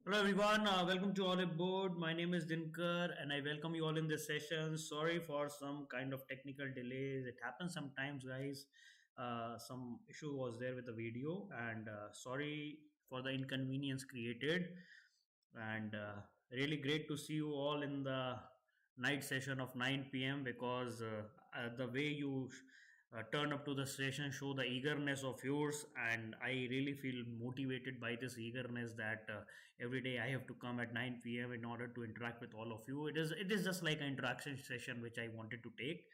Hello everyone, welcome to Oliveboard. My name is Dinkar and I welcome you all in this session. Sorry for some kind of technical delays. It happens sometimes, guys. Some issue was there with the video, and sorry for the inconvenience created. And really great to see you all in the night session of 9 p.m. because the way you turn up to the session show the eagerness of yours, and I really feel motivated by this eagerness that every day I have to come at 9 p.m. in order to interact with all of you. It is just like an interaction session which I wanted to take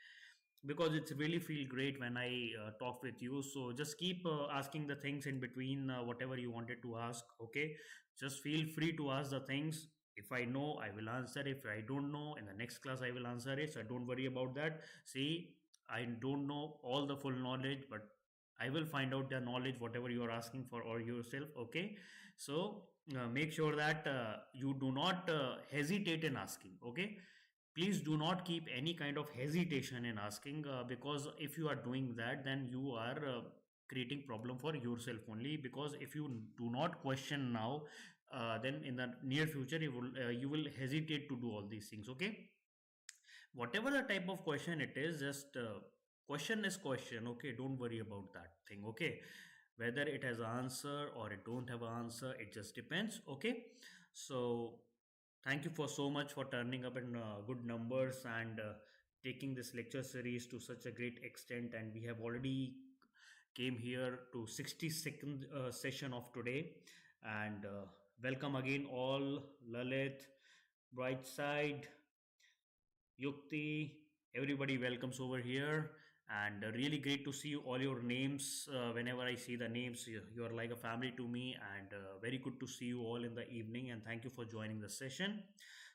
because it's really feel great when I talk with you. So just keep asking the things in between, whatever you wanted to ask. Okay, just feel free to ask the things. If I know, I will answer. If I don't know, in the next class I will answer it. So don't worry about that. See, I don't know all the full knowledge, but I will find out the knowledge whatever you are asking for or yourself. Okay, so make sure that you do not hesitate in asking. Okay, please do not keep any kind of hesitation in asking, because if you are doing that, then you are creating problem for yourself only. Because if you do not question now, then in the near future you will hesitate to do all these things. Okay, whatever the type of question it is, just question is question. Okay, don't worry about that thing. Okay, whether it has an answer or it don't have an answer, it just depends. Okay, so thank you for so much for turning up in good numbers and taking this lecture series to such a great extent. And we have already came here to 62nd session of today. And welcome again all, Lalit, Brightside, Yukti, everybody welcomes over here. And really great to see you, all your names. Whenever I see the names, you are like a family to me. And very good to see you all in the evening. And thank you for joining the session.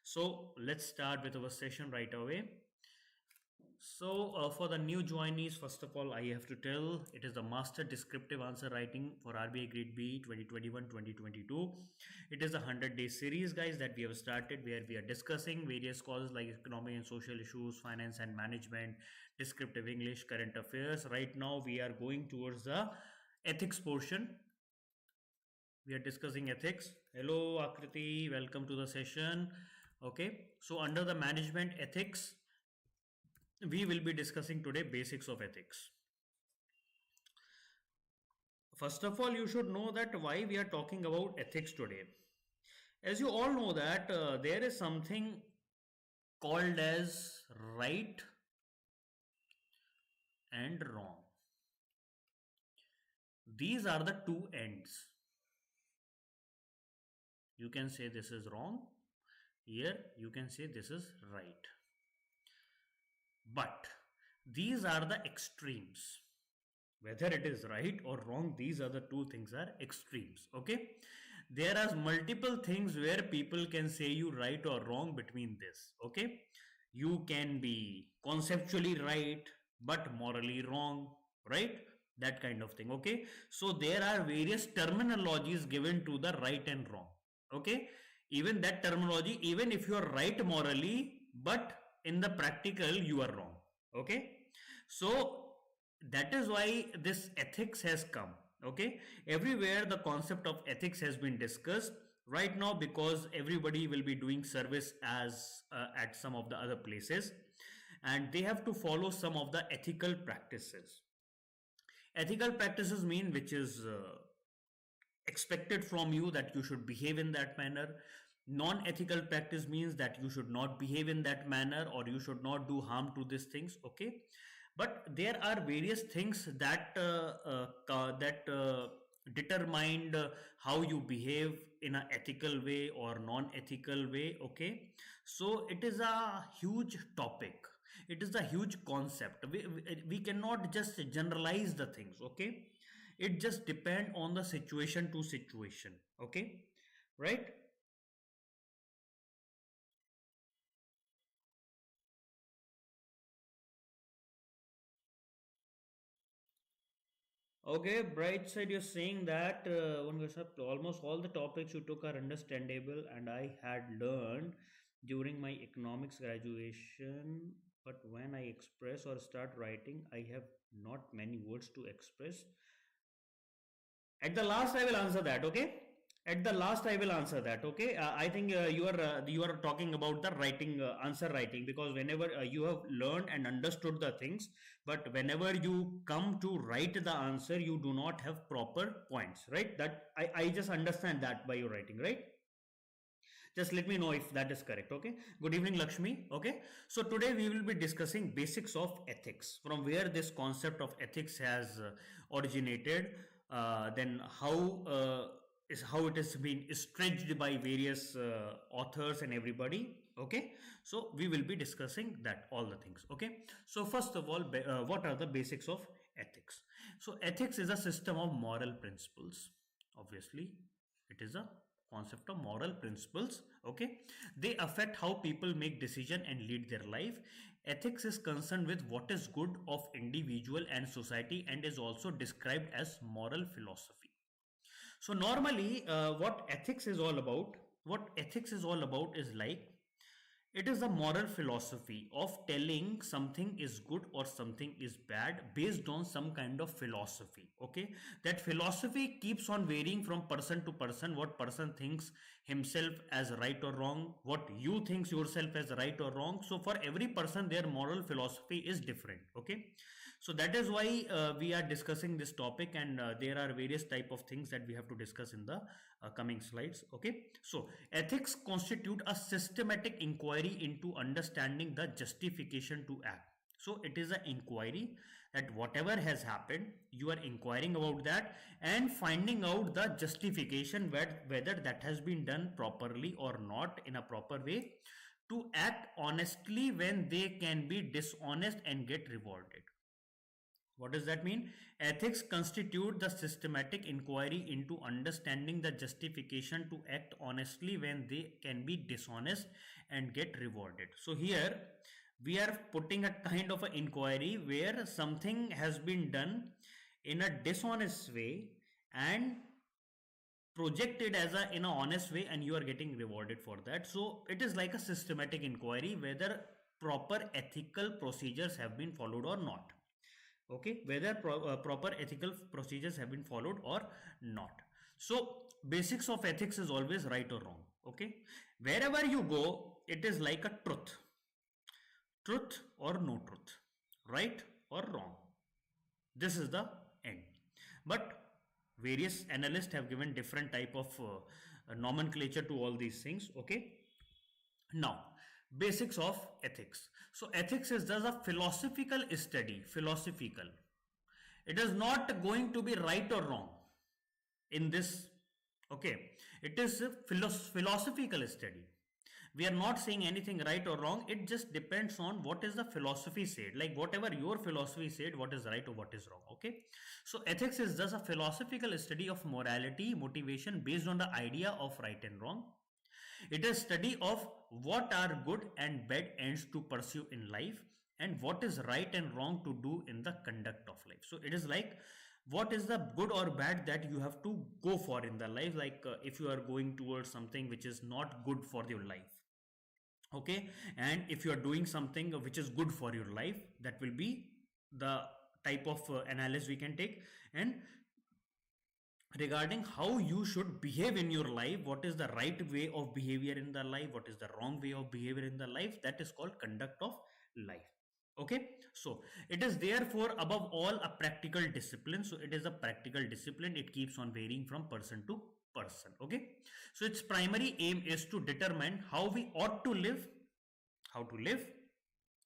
So let's start with our session right away. So, for the new joinees, first of all, I have to tell it is the Master Descriptive Answer Writing for RBI Grade B 2021-2022. It is a 100-day series, guys, that we have started where we are discussing various causes like economic and social issues, finance and management, descriptive English, current affairs. Right now, we are going towards the ethics portion. We are discussing ethics. Hello, Akriti, welcome to the session. Okay, so under the management ethics, we will be discussing today basics of ethics. First of all, you should know that why we are talking about ethics today. As you all know that there is something called as right and wrong. These are the two ends. You can say this is wrong. Here you can say this is right. But these are the extremes. Whether it is right or wrong, these are the two things are extremes. Okay, there are multiple things where people can say you right or wrong between this. Okay, you can be conceptually right but morally wrong, right? That kind of thing. Okay, so there are various terminologies given to the right and wrong. Okay, even that terminology, even if you are right morally, but in the practical you are wrong. Okay, so that is why this ethics has come. Okay, everywhere the concept of ethics has been discussed right now, because everybody will be doing service as at some of the other places, and they have to follow some of the ethical practices. Ethical practices mean which is expected from you, that you should behave in that manner. Non-ethical practice means that you should not behave in that manner, or you should not do harm to these things. Okay, but there are various things that determine how you behave in an ethical way or non-ethical way. Okay, so it is a huge topic, it is a huge concept. We cannot just generalize the things. Okay, it just depend on the situation to situation. Okay, right? Okay, bright side, you're saying that almost all the topics you took are understandable, and I had learned during my economics graduation. But when I express or start writing, I have not many words to express. At the last, I will answer that. Okay, At the last, I will answer that. Okay, I think you are talking about the writing, answer writing, because whenever you have learned and understood the things, but whenever you come to write the answer, you do not have proper points, right? That I just understand that by your writing, right? Just let me know if that is correct. Okay, good evening, Lakshmi. Okay, so today we will be discussing basics of ethics, from where this concept of ethics has originated, then how it has been stretched by various authors and everybody. Okay, so we will be discussing that, all the things. Okay, so first of all, what are the basics of ethics? So ethics is a system of moral principles. Obviously, it is a concept of moral principles. Okay, they affect how people make decision and lead their life. Ethics is concerned with what is good of individual and society, and is also described as moral philosophy. So normally, what ethics is all about is like, it is a moral philosophy of telling something is good or something is bad based on some kind of philosophy. Okay, that philosophy keeps on varying from person to person. What person thinks himself as right or wrong, what you thinks yourself as right or wrong. So for every person, their moral philosophy is different. Okay, so that is why we are discussing this topic, and there are various type of things that we have to discuss in the coming slides. Okay, so ethics constitute a systematic inquiry into understanding the justification to act. So it is an inquiry that whatever has happened, you are inquiring about that and finding out the justification, whether that has been done properly or not in a proper way, to act honestly when they can be dishonest and get rewarded. What does that mean? Ethics constitute the systematic inquiry into understanding the justification to act honestly when they can be dishonest and get rewarded. So here we are putting a kind of an inquiry where something has been done in a dishonest way and projected as a in a honest way, and you are getting rewarded for that. So it is like a systematic inquiry whether proper ethical procedures have been followed or not. Okay, whether proper ethical procedures have been followed or not. So basics of ethics is always right or wrong. Okay, wherever you go, it is like a truth or no truth, right or wrong. This is the end. But various analysts have given different type of nomenclature to all these things. Okay, now basics of ethics. So ethics is just a philosophical study. Philosophical, it is not going to be right or wrong in this. Okay, it is a philosophical study. We are not saying anything right or wrong. It just depends on what is the philosophy said, like whatever your philosophy said, what is right or what is wrong. Okay, so ethics is just a philosophical study of morality, motivation based on the idea of right and wrong. It is study of what are good and bad ends to pursue in life, and what is right and wrong to do in the conduct of life. So it is like, what is the good or bad that you have to go for in the life. Like if you are going towards something which is not good for your life. Okay, and if you are doing something which is good for your life, that will be the type of analysis we can take. And regarding how you should behave in your life, what is the right way of behavior in the life, what is the wrong way of behavior in the life, that is called conduct of life. Okay, so it is therefore above all a practical discipline. So it is a practical discipline. It keeps on varying from person to person. Okay, so its primary aim is to determine how we ought to live,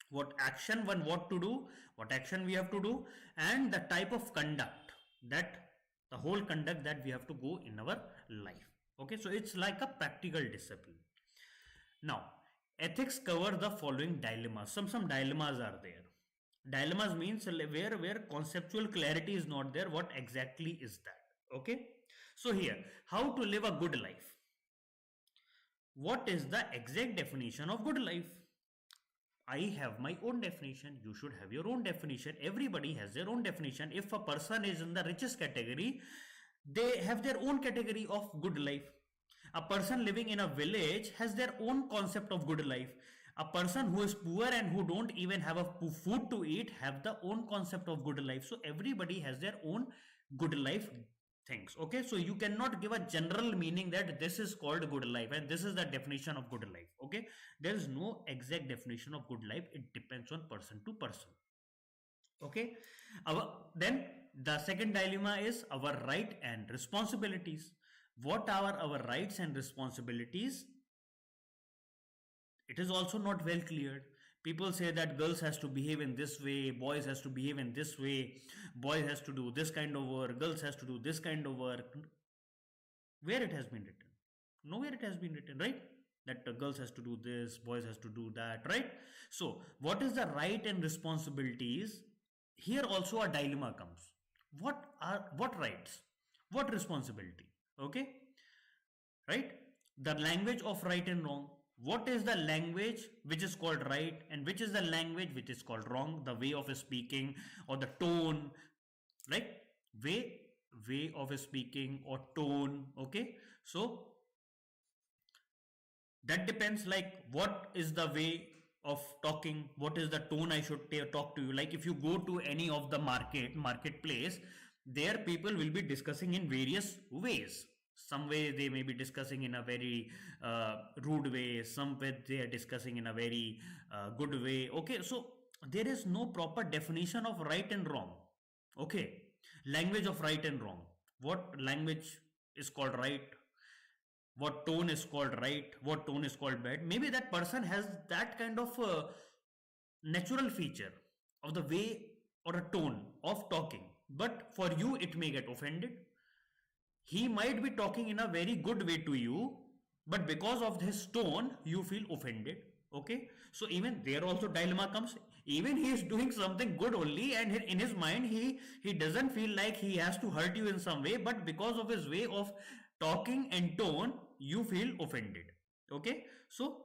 what action one what to do, what action we have to do, and the type of conduct, that the whole conduct that we have to go in our life. Okay, so it's like a practical discipline. Now ethics cover the following dilemmas. Some dilemmas are there. Dilemmas means where conceptual clarity is not there. What exactly is that? Okay, so here, how to live a good life. What is the exact definition of good life? I have my own definition. You should have your own definition. Everybody has their own definition. If a person is in the richest category, they have their own category of good life. A person living in a village has their own concept of good life. A person who is poor and who don't even have a food to eat have the own concept of good life. So everybody has their own good life things. Okay, so you cannot give a general meaning that this is called good life and this is the definition of good life. Okay, there is no exact definition of good life. It depends on person to person. Okay, then the second dilemma is our right and responsibilities. What are our rights and responsibilities? It is also not well cleared. People say that girls has to behave in this way, boys has to behave in this way, boys has to do this kind of work, girls has to do this kind of work. Where it has been written? Nowhere it has been written, right? That girls has to do this, boys has to do that, right? So what is the right and responsibilities? Here also a dilemma comes. What rights, what responsibility? Okay, right? The language of right and wrong. What is the language which is called right and which is the language which is called wrong? The way of speaking or the tone, right? Way of speaking or tone. Okay, so that depends, like what is the way of talking, what is the tone I should talk to you. Like if you go to any of the marketplace, there people will be discussing in various ways. Some way they may be discussing in a very rude way, some way they are discussing in a very good way. Okay, so there is no proper definition of right and wrong. Okay, language of right and wrong. What language is called right, what tone is called right, what tone is called bad. Maybe that person has that kind of natural feature of the way or a tone of talking, but for you it may get offended. He might be talking in a very good way to you, but because of his tone you feel offended. Okay, so even there also dilemma comes. Even he is doing something good only, and in his mind he doesn't feel like he has to hurt you in some way, but because of his way of talking and tone you feel offended. Okay, so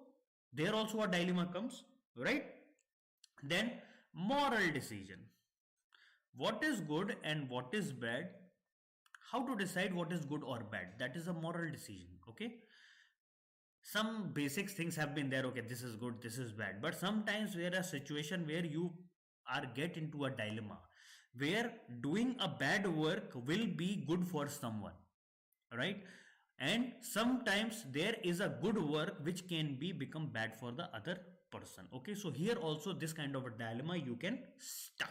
there also a dilemma comes, right? Then moral decision. What is good and what is bad? How to decide what is good or bad? That is a moral decision. Okay, some basic things have been there. Okay, this is good, this is bad, but sometimes there are a situation where you are get into a dilemma where doing a bad work will be good for someone, right? And sometimes there is a good work which can be become bad for the other person. Okay, so here also this kind of a dilemma you can stuck.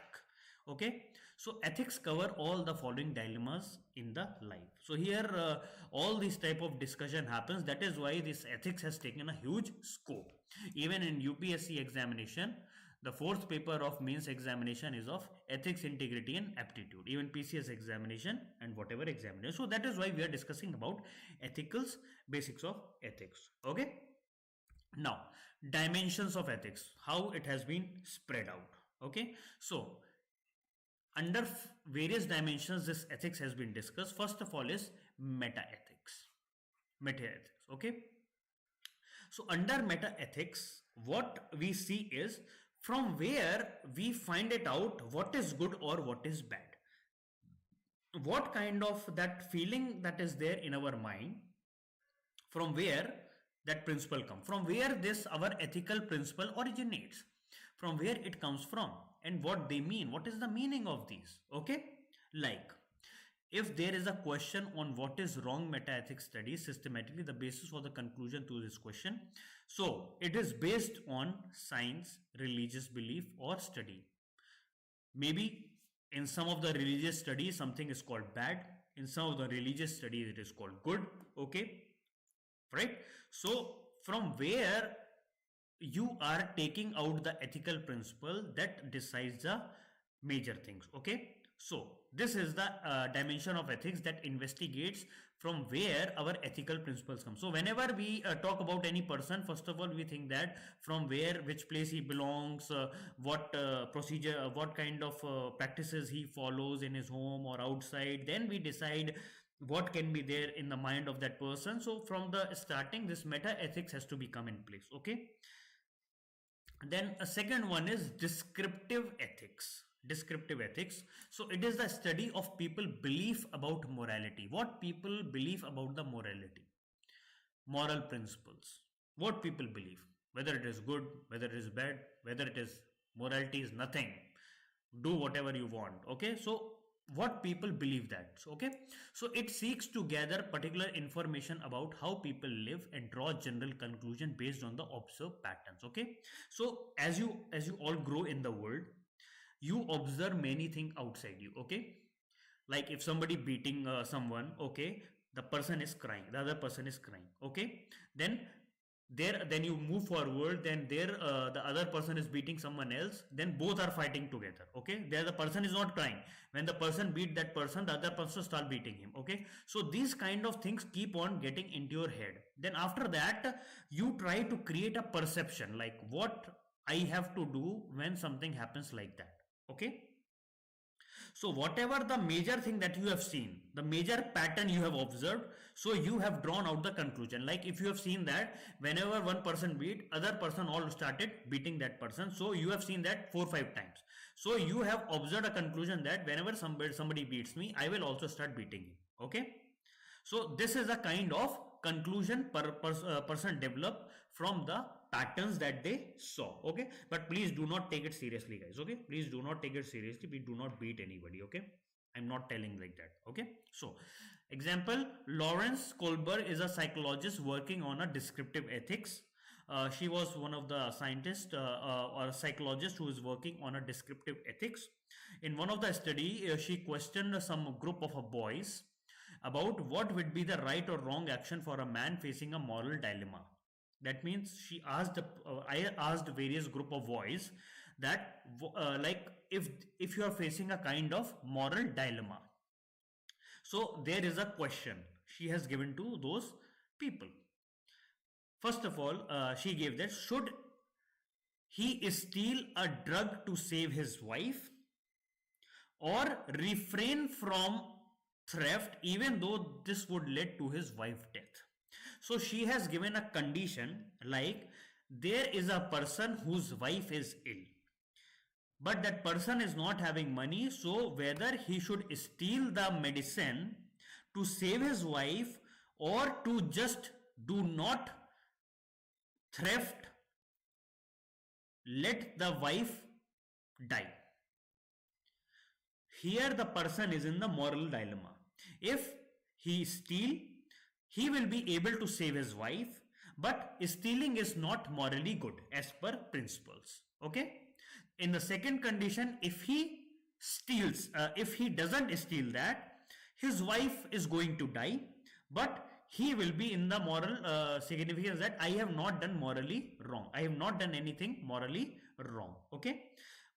Okay, so ethics cover all the following dilemmas in the life. So here all this type of discussion happens. That is why this ethics has taken a huge scope. Even in UPSC examination, the fourth paper of mains examination is of ethics, integrity and aptitude. Even PCS examination and whatever examination. So that is why we are discussing about ethicals, basics of ethics. Okay, now dimensions of ethics, how it has been spread out. Okay, so under various dimensions this ethics has been discussed. First of all is meta ethics. Okay, so under meta ethics what we see is from where we find it out what is good or what is bad. What kind of that feeling that is there in our mind, from where that principle comes, from where this our ethical principle originates, from where it comes from, and what they mean, what is the meaning of these. Okay, like if there is a question on what is wrong, meta ethics studies systematically the basis for the conclusion to this question. So it is based on science, religious belief or study. Maybe in some of the religious studies something is called bad, in some of the religious studies it is called good. Okay, right? So from where you are taking out the ethical principle that decides the major things. Okay, so this is the dimension of ethics that investigates from where our ethical principles come. So whenever we talk about any person, first of all we think that from where, which place he belongs, what procedure, what kind of practices he follows in his home or outside. Then we decide what can be there in the mind of that person. So from the starting this meta ethics has to become in place. Okay, then a second one is descriptive ethics. Descriptive ethics, so it is the study of people belief about morality. What people believe about the morality, moral principles, what people believe, whether it is good, whether it is bad, whether it is morality is nothing, do whatever you want. Okay, so what people believe that. Okay, so it seeks to gather particular information about how people live and draw general conclusion based on the observed patterns. Okay, so as you all grow in the world, you observe many things outside you. Okay, like if somebody beating someone, okay, the person is crying, the other person is crying. Okay, then then you move forward, then there the other person is beating someone else, then both are fighting together. Okay, there the person is not crying, when the person beat that person, the other person start beating him. Okay, so these kind of things keep on getting into your head. Then after that, you try to create a perception like what I have to do when something happens like that. Okay, so whatever the major thing that you have seen, the major pattern you have observed, so you have drawn out the conclusion. Like if you have seen that whenever one person beat, other person all started beating that person. So you have seen that 4-5 times. So you have observed a conclusion that whenever somebody beats me, I will also start beating him. Okay. So this is a kind of conclusion person develop from the patterns that they saw. Okay, but please do not take it seriously, guys. Okay, please do not take it seriously. We do not beat anybody. Okay, I'm not telling like that. Okay, so example, Lawrence Kohlberg is a psychologist working on a descriptive ethics. She was one of the scientists or a psychologist who is working on a descriptive ethics. In one of the study, she questioned some group of boys about what would be the right or wrong action for a man facing a moral dilemma. That means I asked various group of boys that like if you are facing a kind of moral dilemma, so there is a question she has given to those people. First of all, she gave that should he steal a drug to save his wife or refrain from theft even though this would lead to his wife's death. So she has given a condition like there is a person whose wife is ill, but that person is not having money, so whether he should steal the medicine to save his wife or to just do not theft, let the wife die. Here the person is in the moral dilemma. If he steal, he will be able to save his wife, but stealing is not morally good as per principles. Okay. In the second condition, if he steals, if he doesn't steal that, his wife is going to die, but he will be in the moral significance that I have not done morally wrong. I have not done anything morally wrong. Okay.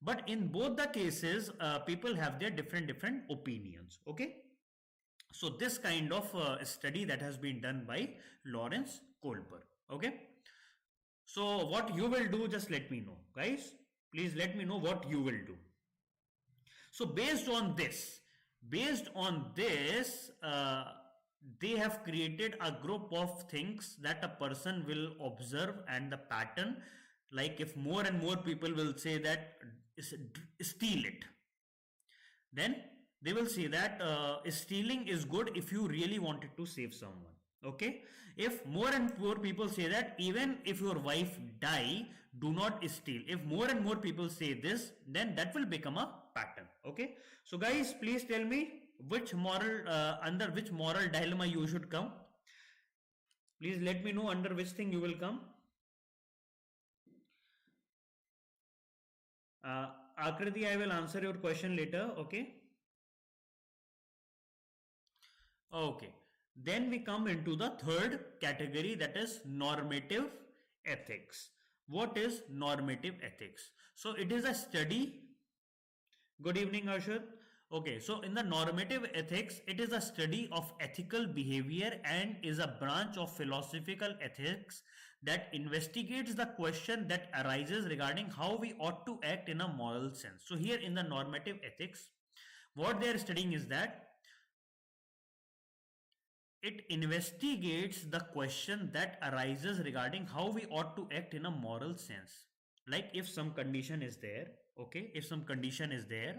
But in both the cases, people have their different opinions. Okay. So this kind of study that has been done by Lawrence Kohlberg. Okay. So what you will do, just let me know, guys. Please let me know what you will do. So based on this, they have created a group of things that a person will observe and the pattern. Like if more and more people will say that steal it, then they will say that stealing is good if you really wanted to save someone. Okay, if more and more people say that even if your wife die, do not steal, if more and more people say this, then that will become a pattern. Okay, so guys, please tell me which moral under which moral dilemma you should come. Please let me know under which thing you will come. Akriti, I will answer your question later. Okay. Okay. Then we come into the third category, that is normative ethics. What is normative ethics? So it is a study. Good evening, Arshad. Okay, so in the normative ethics, it is a study of ethical behavior and is a branch of philosophical ethics that investigates the question that arises regarding how we ought to act in a moral sense. So here in the normative ethics, what they are studying is that it investigates the question that arises regarding how we ought to act in a moral sense. Like if some condition is there, okay, if some condition is there,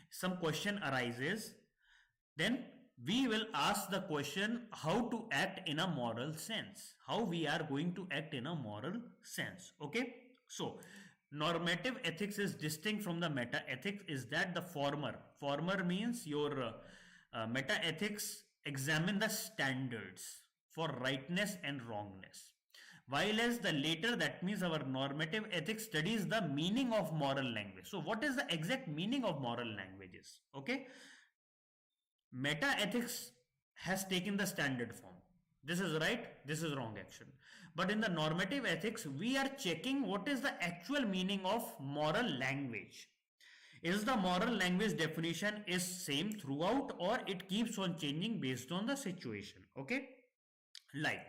some question arises, then we will ask the question how to act in a moral sense, how we are going to act in a moral sense. Okay, so Normative ethics is distinct from the meta ethics. Is that the former means your meta ethics examine the standards for rightness and wrongness, while as the later, that means our normative ethics, studies the meaning of moral language. So what is the exact meaning of moral languages? Okay, meta ethics has taken the standard form. This is right, this is wrong action. But in the normative ethics, we are checking what is the actual meaning of moral language. Is the moral language definition is same throughout, or it keeps on changing based on the situation? Okay, like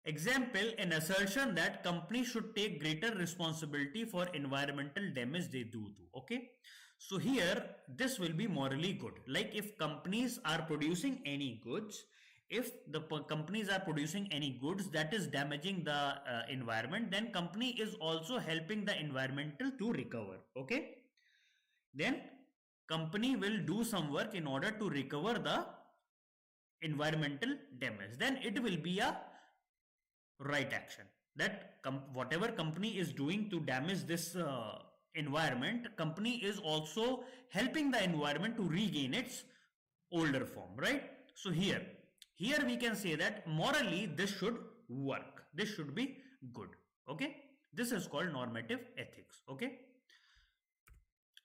example, an assertion that companies should take greater responsibility for environmental damage they do to. Okay, so here this will be morally good. Like if companies are producing any goods, if the companies are producing any goods that is damaging the environment, then company is also helping the environmental to recover. Okay, then company will do some work in order to recover the environmental damage. Then it will be a right action, that whatever company is doing to damage this environment, company is also helping the environment to regain its older form, right? So here we can say that morally this should work, this should be good. Okay, this is called normative ethics. Okay,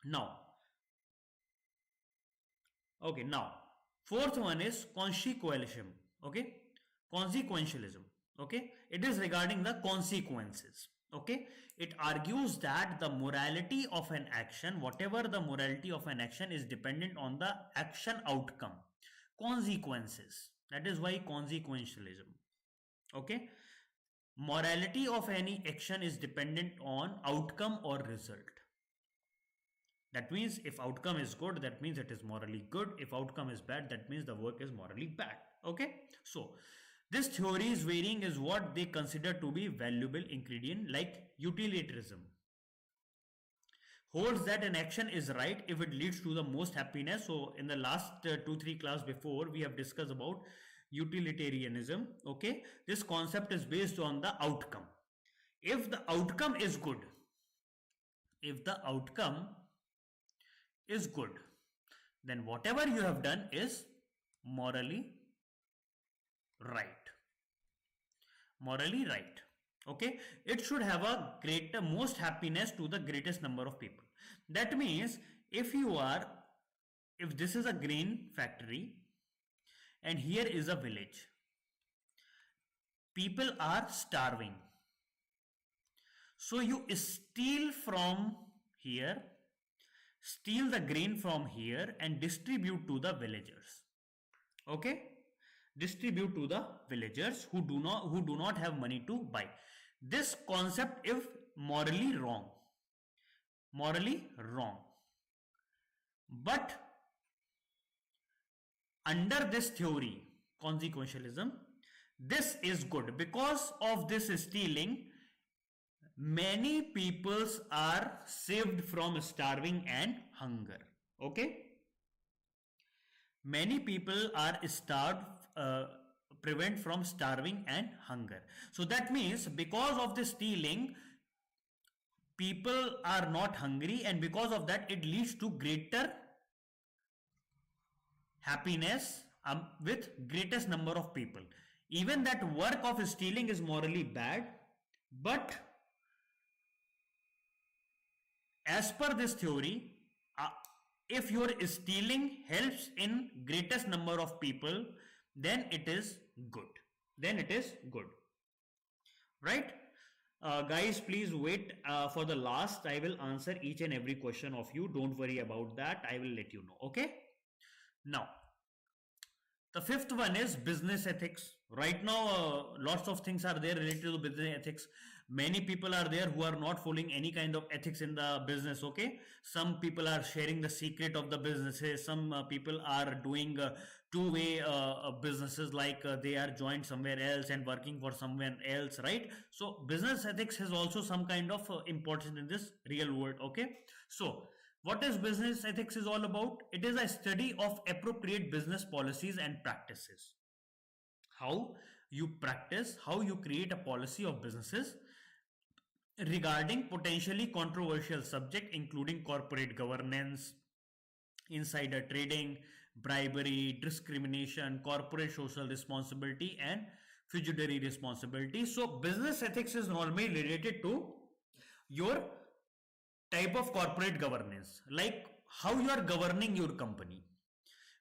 now fourth one is consequentialism. Okay, consequentialism. Okay, it is regarding the consequences. Okay, it argues that the morality of an action, whatever the morality of an action, is dependent on the action outcome, consequences. That is why consequentialism. Okay, morality of any action is dependent on outcome or result. That means if outcome is good, that means it is morally good. If outcome is bad, that means the work is morally bad. Okay, so this theory's varying is what they consider to be valuable ingredient, like utilitarianism holds that an action is right if it leads to the most happiness. So in the last 2-3 class before, we have discussed about utilitarianism. Okay, this concept is based on the outcome. If the outcome is good, then whatever you have done is morally right. Okay, it should have a greater, most happiness to the greatest number of people. That means if this is a grain factory and here is a village, people are starving, so you steal from here, steal the grain from here and distribute to the villagers. Okay, distribute to the villagers who do not have money to buy. This concept is morally wrong. But under this theory, consequentialism, this is good. Because of this stealing, many peoples are saved from starving and hunger. Okay, many people are prevent from starving and hunger. So that means because of the stealing, people are not hungry, and because of that it leads to greater happiness with greatest number of people. Even that work of stealing is morally bad, but as per this theory, if your stealing helps in greatest number of people, then it is good. Right? Guys, please wait for the last. I will answer each and every question of you. Don't worry about that. I will let you know. Okay? Now, the fifth one is business ethics. Right now, lots of things are there related to business ethics. Many people are there who are not following any kind of ethics in the business. Okay, some people are sharing the secret of the businesses. Some people are doing two-way businesses, like they are joined somewhere else and working for someone else, right? So business ethics has also some kind of importance in this real world. Okay, so what is business ethics is all about? It is a study of appropriate business policies and practices. How you practice, how you create a policy of businesses regarding potentially controversial subject including corporate governance, insider trading, bribery, discrimination, corporate social responsibility, and fiduciary responsibility. So, business ethics is normally related to your type of corporate governance, like how you are governing your company.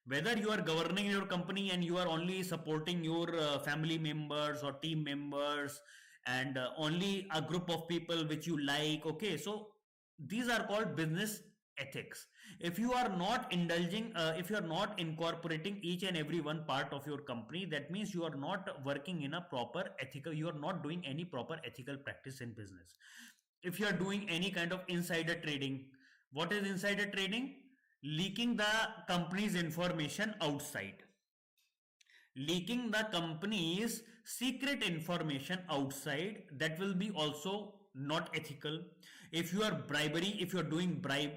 Whether you are governing your company and you are only supporting your family members or team members and only a group of people which you like, okay, so these are called business ethics. If you are not indulging, if you are not incorporating each and every one part of your company, that means you are not working in a proper ethical, you are not doing any proper ethical practice in business. If you are doing any kind of insider trading, what is insider trading? Leaking the company's information outside, leaking the company's secret information outside, that will be also not ethical. If you are bribery, if you are doing bribe,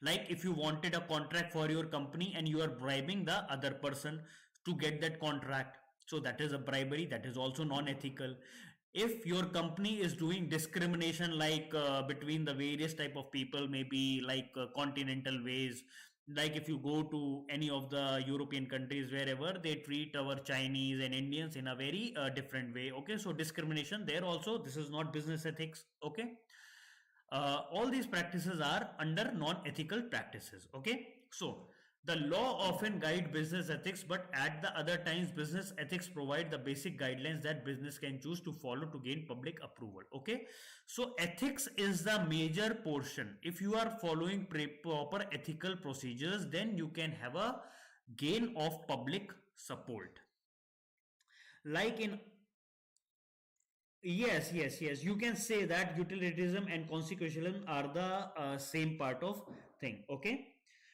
like if you wanted a contract for your company and you are bribing the other person to get that contract, so that is a bribery, that is also non-ethical. If your company is doing discrimination, like between the various type of people, maybe like continental ways, like if you go to any of the European countries, wherever they treat our Chinese and Indians in a very different way, okay, so discrimination there also, this is not business ethics, okay. All these practices are under non-ethical practices, okay. So the law often guide business ethics, but at the other times business ethics provide the basic guidelines that business can choose to follow to gain public approval, okay. So ethics is the major portion. If you are following proper ethical procedures, then you can have a gain of public support. Like in, yes, yes, yes. You can say that utilitarianism and consequentialism are the same part of thing. Okay,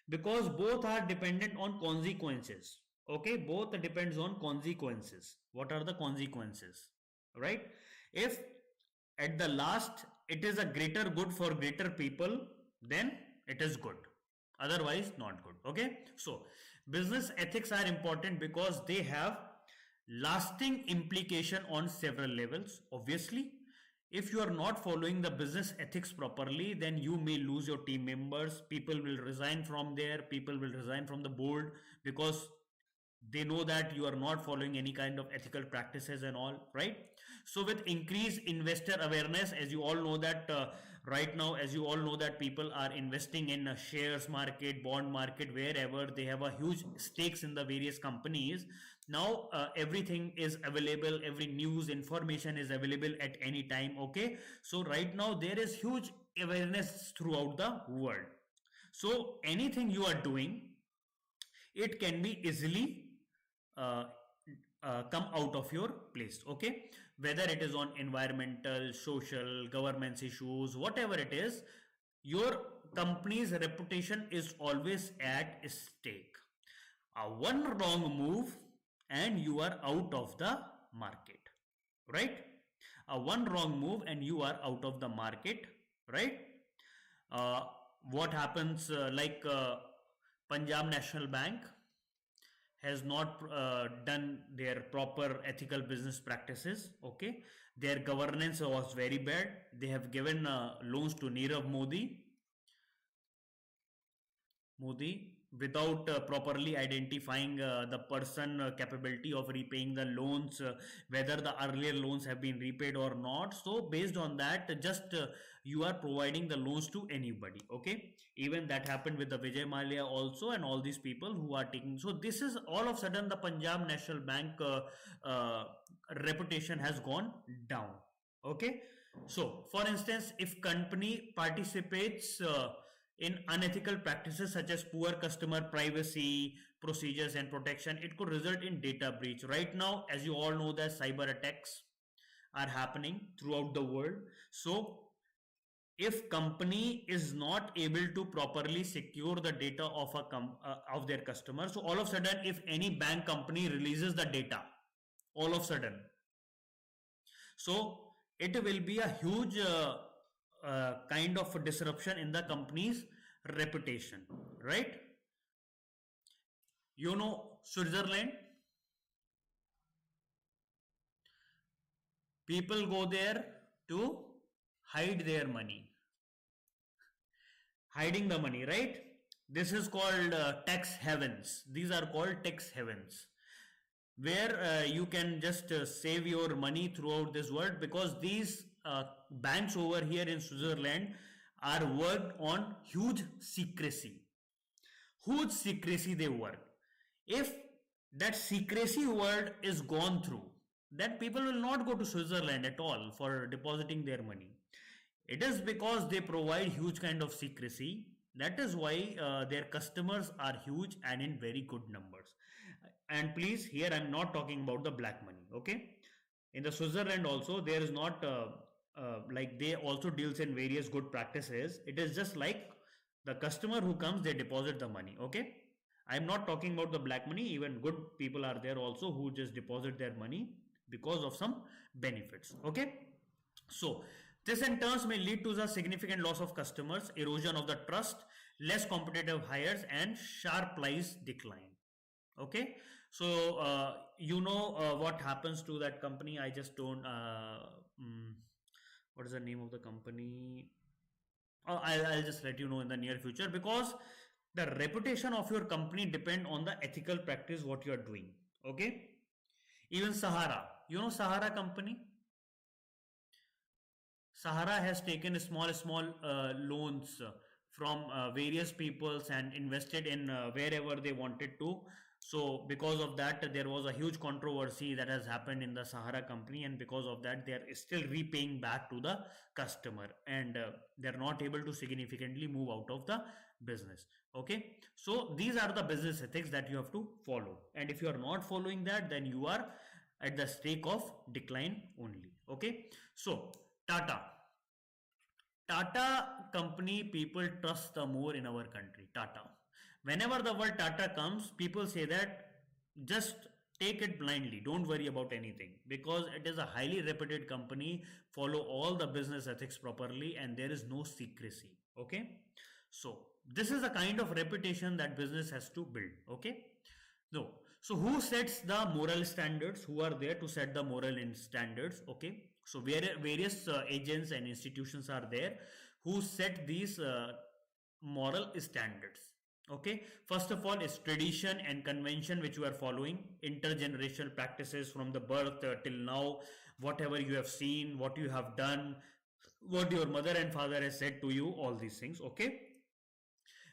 because both are dependent on consequences. Okay, both depends on consequences. What are the consequences? Right? If at the last it is a greater good for greater people, then it is good. Otherwise, not good. Okay, so business ethics are important because they have lasting implication on several levels. Obviously, if you are not following the business ethics properly, then you may lose your team members, people will resign from there, people will resign from the board, because they know that you are not following any kind of ethical practices and all, right? So with increased investor awareness, as you all know that right now, as you all know that people are investing in a shares market, bond market, wherever they have a huge stakes in the various companies. Now everything is available, every news information is available at any time, okay. So right now there is huge awareness throughout the world. So anything you are doing, it can be easily uh, come out of your place, okay. Whether it is on environmental, social, governance issues, whatever it is, your company's reputation is always at stake. One wrong move and you are out of the market, right? One wrong move and you are out of the market, right? uh, what happens, Punjab National Bank has not done their proper ethical business practices, okay. Their governance was very bad. They have given loans to Nirav Modi without properly identifying the person capability of repaying the loans, whether the earlier loans have been repaid or not. So based on that, just you are providing the loans to anybody, okay. Even that happened with the Vijay Mallya also, and all these people who are taking. So this is all of a sudden the Punjab National Bank uh, reputation has gone down, okay. So for instance, if company participates in unethical practices such as poor customer privacy procedures and protection, it could result in data breach. Right now, as you all know, that cyber attacks are happening throughout the world. So if company is not able to properly secure the data of of their customers, so all of a sudden if any bank company releases the data, all of a sudden, so it will be a huge kind of disruption in the company's reputation, right? You know, Switzerland, people go there to hide their money. Hiding the money, right? This is called tax havens. These are called tax havens, where you can just save your money throughout this world, because these banks over here in Switzerland are worked on huge secrecy. Huge secrecy they work. If that secrecy word is gone through, then people will not go to Switzerland at all for depositing their money. It is because they provide huge kind of secrecy. That is why their customers are huge and in very good numbers. And please, here I'm not talking about the black money. Okay, in the Switzerland also there is not like they also deals in various good practices. It is just like the customer who comes, they deposit the money. Okay, I'm not talking about the black money. Even good people are there also who just deposit their money because of some benefits. Okay, so this in turns may lead to the significant loss of customers, erosion of the trust, less competitive hires, and sharp price decline. Okay, so what happens to that company. I just don't what is the name of the company? I'll just let you know in the near future, because the reputation of your company depend on the ethical practice what you are doing. Okay, even Sahara, Sahara company. Sahara has taken small loans from various peoples and invested in wherever they wanted to. So because of that, there was a huge controversy that has happened in the Sahara company, and because of that, they are still repaying back to the customer, and they are not able to significantly move out of the business. Okay, so these are the business ethics that you have to follow, and if you are not following that, then you are at the stake of decline only. Okay, so Tata company people trust the more in our country. Tata. Whenever the word Tata comes, people say that just take it blindly. Don't worry about anything, because it is a highly reputed company. Follow all the business ethics properly, and there is no secrecy. Okay. So this is a kind of reputation that business has to build. Okay. No. So who sets the moral standards? Who are there to set the moral standards? Okay. So various agents and institutions are there who set these moral standards. Okay. First of all is tradition and convention which you are following, intergenerational practices from the birth till now, whatever you have seen, what you have done, what your mother and father has said to you, all these things. Okay.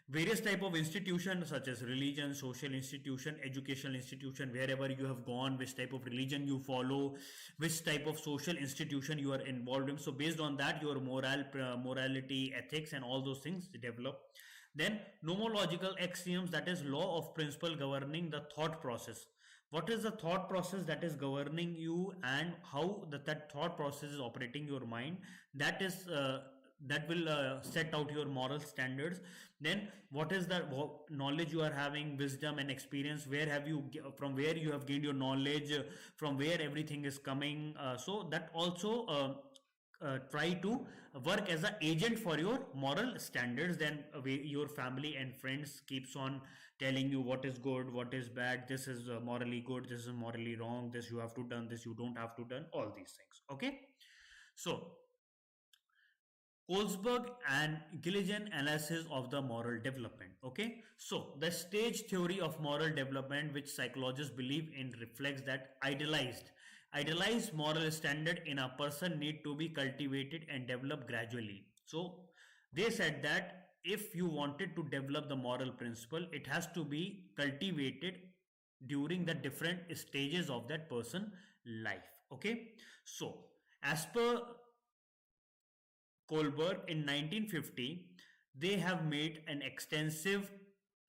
Various type of institutions such as religion, social institution, educational institution, wherever you have gone, which type of religion you follow, which type of social institution you are involved in. So based on that, your morality, ethics, and all those things develop. Then nomological axioms, that is law of principle governing the thought process. What is the thought process that is governing you, and how that thought process is operating your mind? That is that will set out your moral standards. Then what is the knowledge you are having, wisdom and experience, where have you, from where you have gained your knowledge, from where everything is coming. So that also try to work as an agent for your moral standards. Then your family and friends keeps on telling you what is good, what is bad, this is morally good, this is morally wrong, this you have to done, this you don't have to done, all these things. Okay, so Kolsberg and Gilligan analysis of the moral development. Okay, so the stage theory of moral development, which psychologists believe in, reflects that idealized moral standard in a person need to be cultivated and developed gradually. So they said that if you wanted to develop the moral principle, it has to be cultivated during the different stages of that person life. Okay, so as per Kohlberg in 1950, they have made an extensive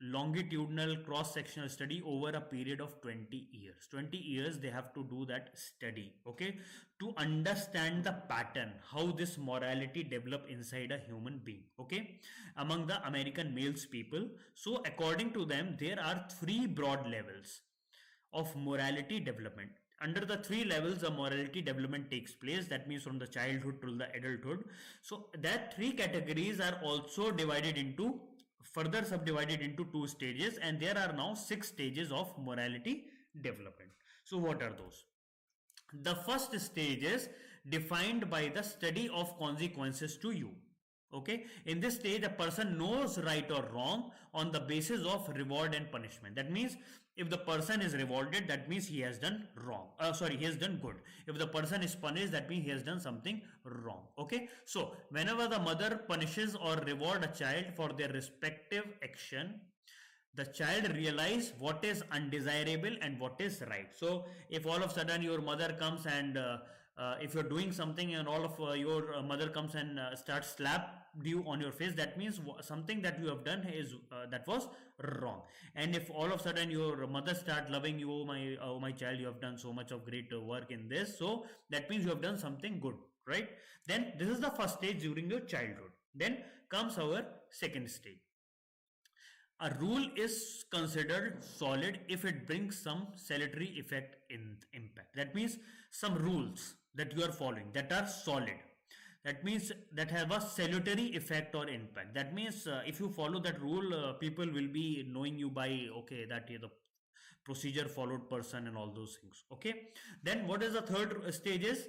longitudinal cross-sectional study over a period of 20 years. 20 years they have to do that study, okay, to understand the pattern, how this morality develop inside a human being, okay, among the American males people. So according to them, there are 3 broad levels of morality development. Under the 3 levels, the morality development takes place. That means from the childhood to the adulthood. So that 3 categories are also divided into, further subdivided into 2 stages, and there are now 6 stages of morality development. So what are those? The first stage is defined by the study of consequences to you. Okay, in this stage a person knows right or wrong on the basis of reward and punishment. That means if the person is rewarded, that means he has done wrong, he has done good. If the person is punished, that means he has done something wrong. Okay, so whenever the mother punishes or reward a child for their respective action, the child realize what is undesirable and what is right. So if all of a sudden your mother comes and if you're doing something and all of your mother comes and starts slap you on your face, that means something that you have done is that was wrong. And if all of a sudden your mother start loving you, oh my child, you have done so much of great work in this, so that means you have done something good, right? Then this is the first stage during your childhood. Then comes our second stage. A rule is considered solid if it brings some salutary effect in impact. That means some rules that you are following that are solid. That means that have a salutary effect or impact. That means if you follow that rule, people will be knowing you by, okay, that you're the procedure followed person and all those things. Okay. Then what is the third stage is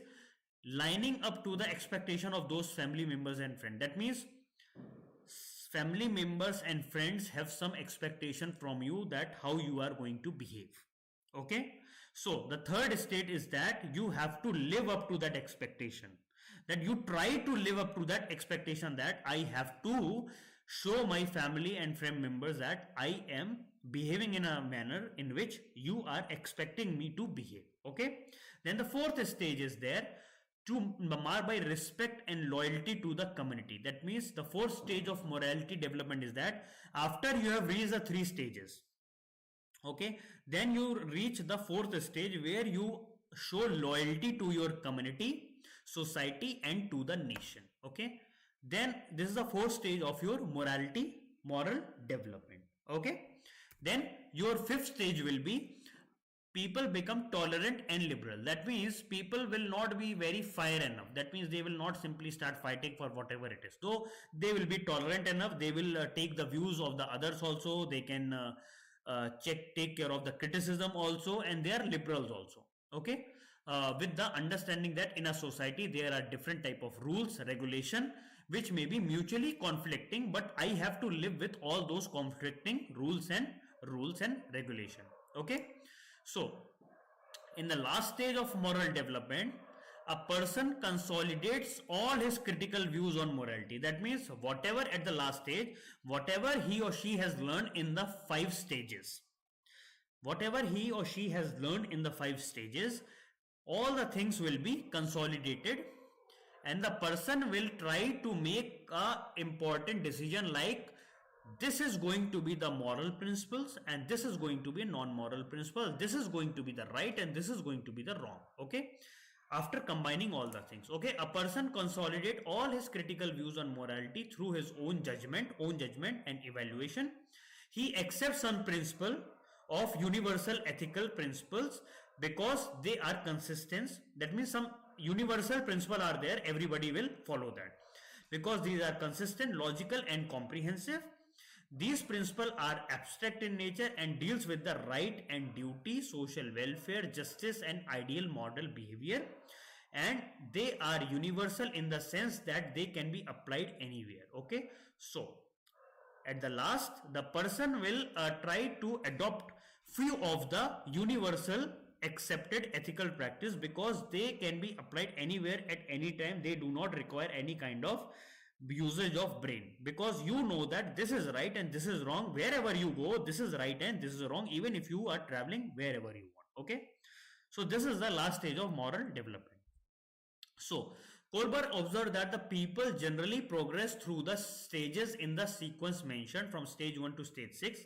lining up to the expectation of those family members and friends. That means family members and friends have some expectation from you that how you are going to behave. Okay, so the third state is that you have to live up to that expectation, that you try to live up to that expectation, that I have to show my family and friend members that I am behaving in a manner in which you are expecting me to behave. Okay, then the fourth stage is there to mark by respect and loyalty to the community. That means the fourth stage of morality development is that after you have reached the three stages, okay, then you reach the fourth stage where you show loyalty to your community, society and to the nation. Okay, then this is the fourth stage of your moral development. Okay, then your fifth stage will be people become tolerant and liberal. That means people will not be very fire enough. That means they will not simply start fighting for whatever it is. So they will be tolerant enough. They will take the views of the others also. They can take care of the criticism also, and they are liberals also. Okay, with the understanding that in a society there are different type of rules, regulation, which may be mutually conflicting, but I have to live with all those conflicting rules and regulation. Okay. So, in the last stage of moral development, a person consolidates all his critical views on morality. That means whatever at the last stage, whatever he or she has learned in the 5 stages, whatever he or she has learned in the 5 stages, all the things will be consolidated, and the person will try to make a important decision like this is going to be the moral principles and this is going to be a non-moral principle, this is going to be the right and this is going to be the wrong. Okay, after combining all the things, okay, a person consolidate all his critical views on morality through his own judgment and evaluation. He accepts some principle of universal ethical principles because they are consistent. That means some universal principle are there, everybody will follow that because these are consistent, logical and comprehensive. These principles are abstract in nature and deals with the right and duty, social welfare, justice and ideal model behavior, and they are universal in the sense that they can be applied anywhere. Okay, so at the last the person will try to adopt few of the universal accepted ethical practice because they can be applied anywhere at any time. They do not require any kind of usage of brain because you know that this is right and this is wrong. Wherever you go, this is right and this is wrong, even if you are traveling wherever you want. Okay, so this is the last stage of moral development. So Kohlberg observed that the people generally progress through the stages in the sequence mentioned from stage 1 to stage 6.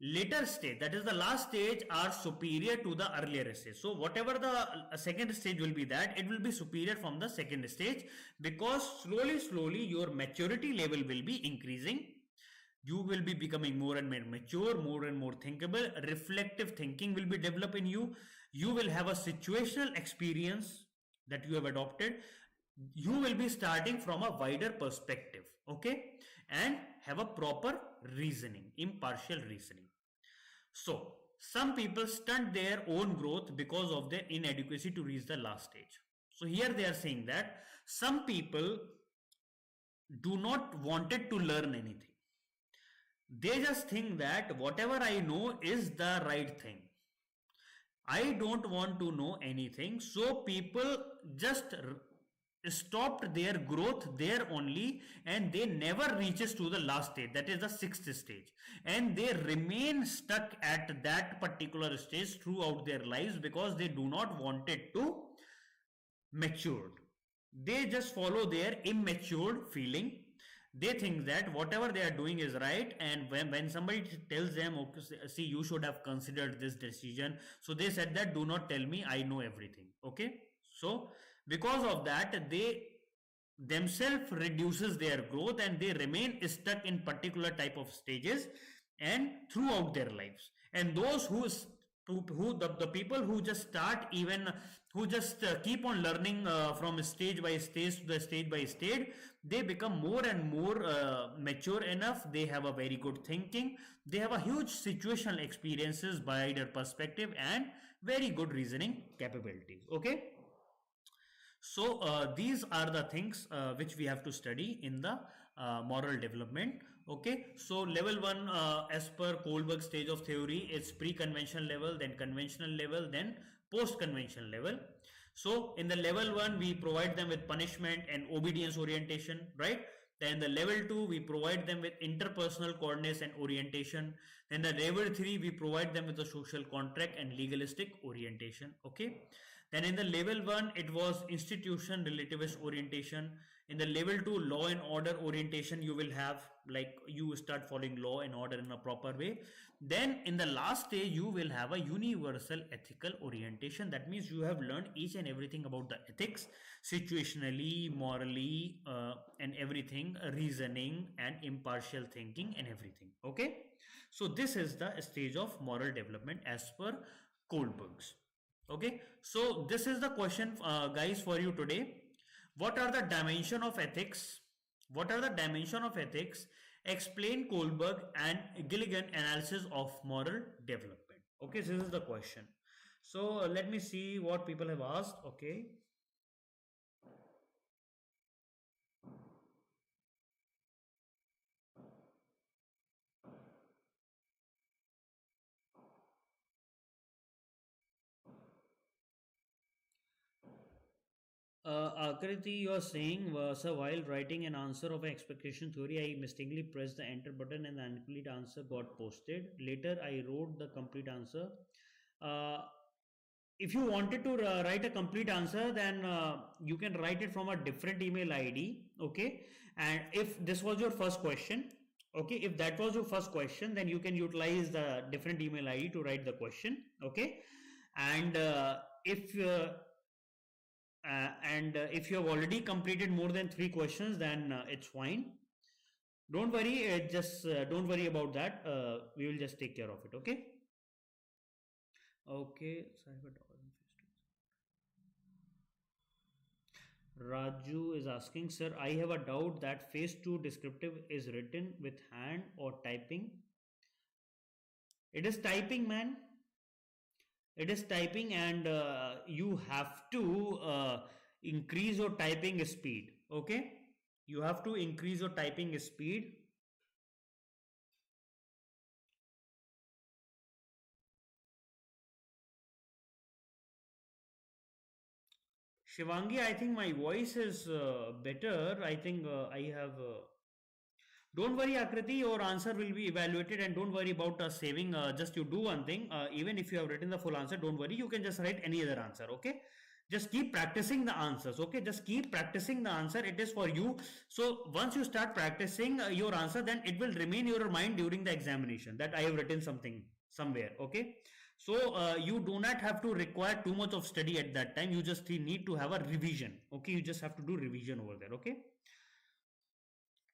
Later stage, that is the last stage, are superior to the earlier stage. So whatever the second stage will be, that it will be superior from the second stage because slowly your maturity level will be increasing. You will be becoming more and more mature, more and more thinkable. Reflective thinking will be developed in you. You will have a situational experience that you have adopted. You will be starting from a wider perspective, okay, and have a proper reasoning, impartial reasoning. So some people stunt their own growth because of their inadequacy to reach the last stage. So here they are saying that some people do not wanted to learn anything. They just think that whatever I know is the right thing. I don't want to know anything. So people just stopped their growth there only, and they never reaches to the last stage, that is the sixth stage, and they remain stuck at that particular stage throughout their lives because they do not want it to matured. They just follow their immature feeling. They think that whatever they are doing is right, and when somebody tells them, okay, see, you should have considered this decision, so they said that do not tell me I know everything. Okay, so because of that, they themselves reduces their growth and they remain stuck in particular type of stages and throughout their lives. And those the people who just start, even who just keep on learning from stage by stage to the stage by stage, they become more and more mature enough. They have a very good thinking, they have a huge situational experiences by their perspective, and very good reasoning capabilities. Okay, so these are the things which we have to study in the moral development. Okay, so level 1 as per Kohlberg stage of theory is pre-conventional level, then conventional level, then post-conventional level. So in the level 1 we provide them with punishment and obedience orientation, right? Then the level 2 we provide them with interpersonal coordinates and orientation. Then the level 3 we provide them with a social contract and legalistic orientation. Okay, then in the level 1 it was institution relativist orientation. In the level 2 law and order orientation, you will have, like, you start following law and order in a proper way. Then in the last stage you will have a universal ethical orientation. That means you have learned each and everything about the ethics, situationally, morally, and everything, reasoning and impartial thinking and everything. Okay, so this is the stage of moral development as per Kohlberg's. Okay, so this is the question, guys, for you today. What are the dimension of ethics? What are the dimension of ethics? Explain Kohlberg and Gilligan analysis of moral development. Okay, so this is the question. So let me see what people have asked. Okay. Akriti, you are saying, sir, while writing an answer of an expectation theory, I mistakenly pressed the enter button and the incomplete answer got posted. Later, I wrote the complete answer. Uh, if you wanted to write a complete answer, then you can write it from a different email ID. Okay, and if this was your first question, okay, if that was your first question, then you can utilize the different email ID to write the question. Okay, and if you have already completed more than 3 questions, then it's fine. Don't worry, just don't worry about that. We will just take care of it. Okay. Okay. Raju is asking, sir, I have a doubt that phase 2 descriptive is written with hand or typing. It is typing, man. It is typing, and you have to increase your typing speed. Okay, you have to increase your typing speed. Shivangi, I think my voice is better. I think I have don't worry, Akriti, your answer will be evaluated, and don't worry about saving. Just you do one thing. Even if you have written the full answer, don't worry. You can just write any other answer. Okay. Just keep practicing the answers. Okay. Just keep practicing the answer. It is for you. So once you start practicing your answer, then it will remain in your mind during the examination that I have written something somewhere. Okay. So you do not have to require too much of study at that time. You just need to have a revision. Okay. You just have to do revision over there. Okay.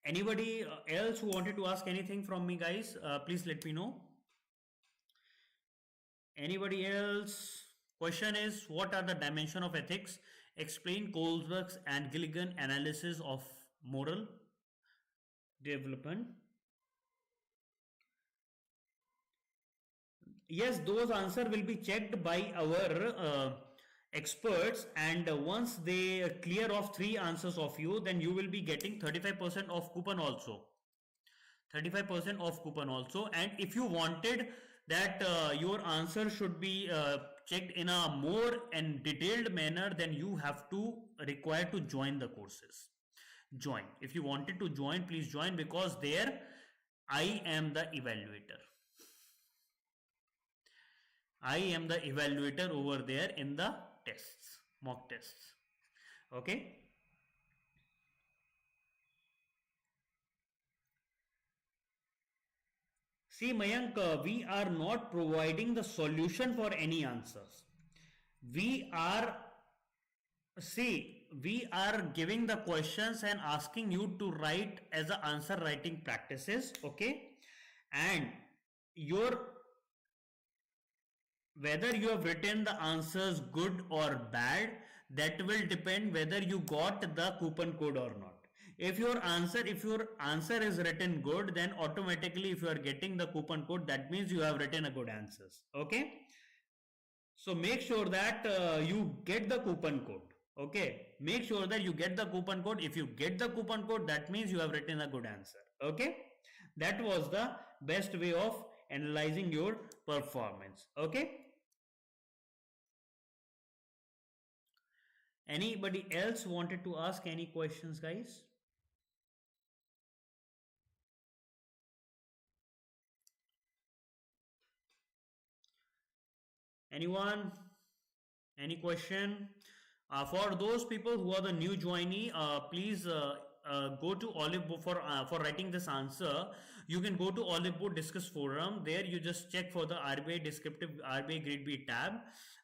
Anybody else who wanted to ask anything from me, guys? Please let me know. Anybody else? Question is, what are the dimension of ethics? Explain Kohlberg's and Gilligan analysis of moral development. Yes, those answer will be checked by our experts, and once they clear off 3 answers of you, then you will be getting 35% off coupon also. 35% off coupon also. And if you wanted that your answer should be checked in a more and detailed manner, then you have to require to join the courses. Join. If you wanted to join, please join, because there I am the evaluator. I am the evaluator over there in the tests, mock tests. Okay. See, Mayank, we are not providing the solution for any answers. We are, we are giving the questions and asking you to write as a answer writing practices, okay? And your, whether you have written the answers good or bad, that will depend whether you got the coupon code or not. If your answer is written good, then automatically if you are getting the coupon code, that means you have written a good answers. Okay, so make sure that you get the coupon code. Okay, make sure that you get the coupon code. If you get the coupon code, that means you have written a good answer. Okay, that was the best way of analyzing your performance. Okay, anybody else wanted to ask any questions, guys? Anyone? Any question? For those people who are the new joinee, please go to Oliveboard for writing this answer. You can go to Oliveboard Discuss Forum. There you just check for the RBI Descriptive RBI Grade B tab.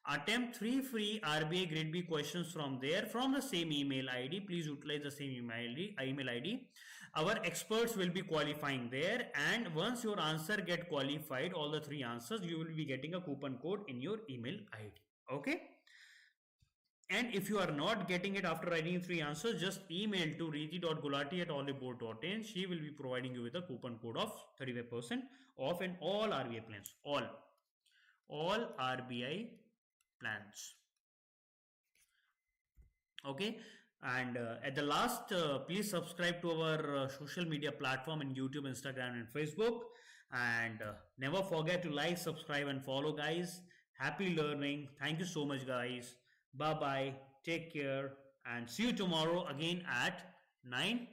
Attempt 3 free RBI Grade B questions from there, from the same email ID. Please utilize the same email ID. Our experts will be qualifying there, and once your answer get qualified, all the 3 answers, you will be getting a coupon code in your email ID. Okay. And if you are not getting it after writing 3 answers, just email to reeti.gulati@oliveboard.in. She will be providing you with a coupon code of 35% off in all RBI plans. All RBI plans. Okay. And at the last, please subscribe to our social media platform in YouTube, Instagram, and Facebook. And never forget to like, subscribe, and follow, guys. Happy learning. Thank you so much, guys. Bye bye. Take care. And see you tomorrow again at 9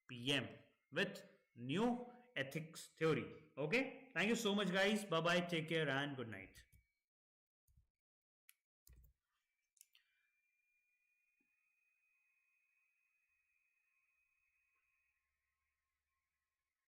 p.m. with new ethics theory. Okay. Thank you so much, guys. Bye bye. Take care and good night.